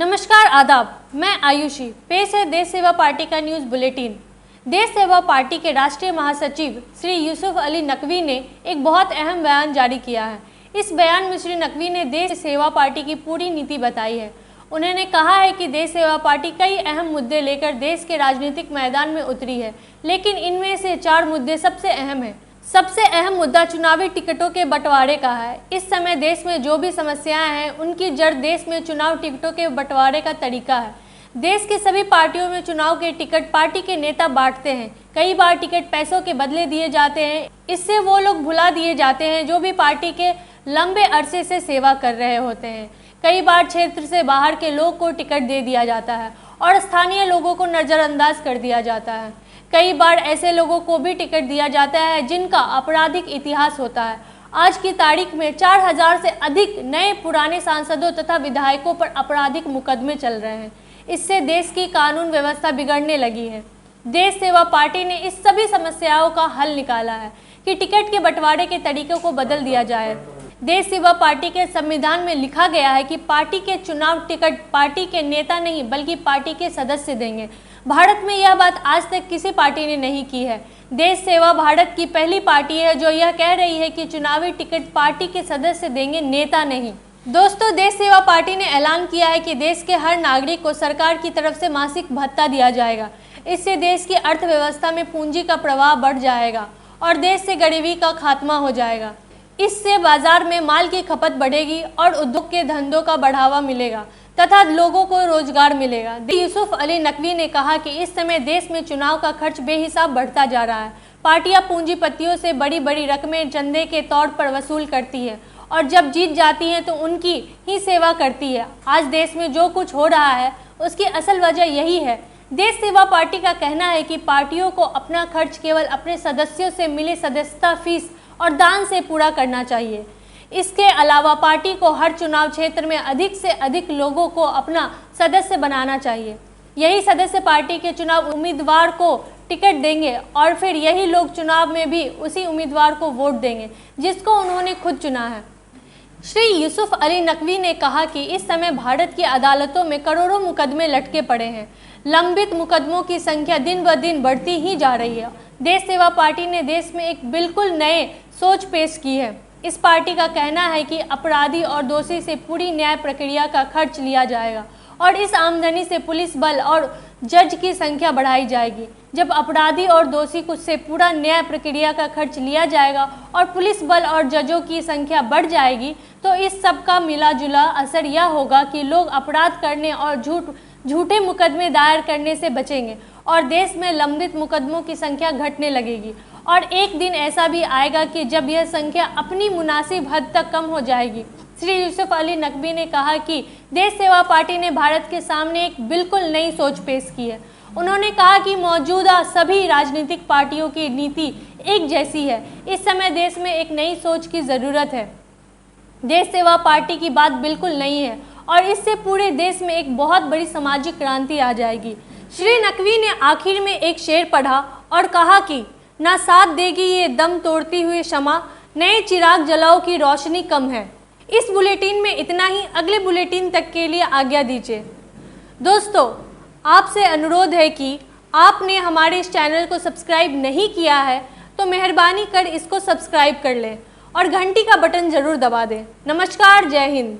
नमस्कार आदाब, मैं आयुषी। पेश है देश सेवा पार्टी का न्यूज़ बुलेटिन। देश सेवा पार्टी के राष्ट्रीय महासचिव श्री यूसुफ अली नकवी ने एक बहुत अहम बयान जारी किया है। इस बयान में श्री नकवी ने देश सेवा पार्टी की पूरी नीति बताई है। उन्होंने कहा है कि देश सेवा पार्टी कई अहम मुद्दे लेकर देश के राजनीतिक मैदान में उतरी है, लेकिन इनमें से 4 मुद्दे सबसे अहम हैं। सबसे अहम मुद्दा चुनावी टिकटों के बंटवारे का है। इस समय देश में जो भी समस्याएं हैं, उनकी जड़ देश में चुनाव टिकटों के बंटवारे का तरीका है। देश की सभी पार्टियों में चुनाव के टिकट पार्टी के नेता बांटते हैं। कई बार टिकट पैसों के बदले दिए जाते हैं। इससे वो लोग भुला दिए जाते हैं जो भी पार्टी के लंबे अरसे से सेवा कर रहे होते हैं। कई बार क्षेत्र से बाहर के लोग को टिकट दे दिया जाता है और स्थानीय लोगों को नज़रअंदाज कर दिया जाता है। कई बार ऐसे लोगों को भी टिकट दिया जाता है जिनका आपराधिक इतिहास होता है। आज की तारीख में 4000 से अधिक नए पुराने सांसदों तथा विधायकों पर आपराधिक मुकदमे चल रहे हैं। इससे देश की कानून व्यवस्था बिगड़ने लगी है। देश सेवा पार्टी ने इस सभी समस्याओं का हल निकाला है कि टिकट के बंटवारे के तरीकों को बदल दिया जाए। देश सेवा पार्टी के संविधान में लिखा गया है कि पार्टी के चुनाव टिकट पार्टी के नेता नहीं बल्कि पार्टी के सदस्य देंगे। भारत में यह बात आज तक किसी पार्टी ने नहीं की है। देश सेवा भारत की पहली पार्टी है जो यह कह रही है कि चुनावी टिकट पार्टी के सदस्य देंगे, नेता नहीं। दोस्तों, देश सेवा पार्टी ने ऐलान किया है कि देश के हर नागरिक को सरकार की तरफ से मासिक भत्ता दिया जाएगा। इससे देश की अर्थव्यवस्था में पूंजी का प्रवाह बढ़ जाएगा और देश से गरीबी का खात्मा हो जाएगा। इससे बाजार में माल की खपत बढ़ेगी और उद्योग के धंधों का बढ़ावा मिलेगा तथा लोगों को रोजगार मिलेगा। यूसुफ अली नकवी ने कहा कि इस समय देश में चुनाव का खर्च बेहिसाब बढ़ता जा रहा है। पार्टियां पूंजीपतियों से बड़ी बड़ी रकमें चंदे के तौर पर वसूल करती है और जब जीत जाती हैं तो उनकी ही सेवा करती है। आज देश में जो कुछ हो रहा है उसकी असल वजह यही है। देश सेवा पार्टी का कहना है कि पार्टियों को अपना खर्च केवल अपने सदस्यों से मिली सदस्यता फीस और दान से पूरा करना चाहिए। इसके अलावा पार्टी को हर चुनाव क्षेत्र में अधिक से अधिक लोगों को अपना सदस्य बनाना चाहिए। यही सदस्य पार्टी के चुनाव उम्मीदवार को टिकट देंगे और फिर यही लोग चुनाव में भी उसी उम्मीदवार को वोट देंगे जिसको उन्होंने खुद चुना है। श्री यूसुफ अली नकवी ने कहा कि इस समय भारत की अदालतों में करोड़ों मुकदमे लटके पड़े हैं। लंबित मुकदमों की संख्या दिन ब दिन बढ़ती ही जा रही है। देश सेवा पार्टी ने देश में एक बिल्कुल नए सोच पेश की है। इस पार्टी का कहना है कि अपराधी और दोषी से पूरी न्याय प्रक्रिया का खर्च लिया जाएगा और इस आमदनी से पुलिस बल और जज की संख्या बढ़ाई जाएगी। जब अपराधी और दोषी से पूरा न्याय प्रक्रिया का खर्च लिया जाएगा और पुलिस बल और जजों की संख्या बढ़ जाएगी तो इस सब का मिला जुला असर यह होगा कि लोग अपराध करने और झूठे मुकदमे दायर करने से बचेंगे और देश में लंबित मुकदमों की संख्या घटने लगेगी। और एक दिन ऐसा भी आएगा कि जब यह संख्या अपनी मुनासिब हद तक कम हो जाएगी। श्री यूसुफ अली नकवी ने कहा कि देश सेवा पार्टी ने भारत के सामने एक बिल्कुल नई सोच पेश की है। उन्होंने कहा कि मौजूदा सभी राजनीतिक पार्टियों की नीति एक जैसी है। इस समय देश में एक नई सोच की ज़रूरत है। देश सेवा पार्टी की बात बिल्कुल नई है और इससे पूरे देश में एक बहुत बड़ी सामाजिक क्रांति आ जाएगी। श्री नकवी ने आखिर में एक शेर पढ़ा और कहा कि ना साथ देगी ये दम तोड़ती हुई क्षमा, नए चिराग जलाओ की रोशनी कम है। इस बुलेटिन में इतना ही। अगले बुलेटिन तक के लिए आज्ञा दीजिए। दोस्तों, आपसे अनुरोध है कि आपने हमारे इस चैनल को सब्सक्राइब नहीं किया है तो मेहरबानी कर इसको सब्सक्राइब कर लें और घंटी का बटन ज़रूर दबा दें। नमस्कार, जय हिंद।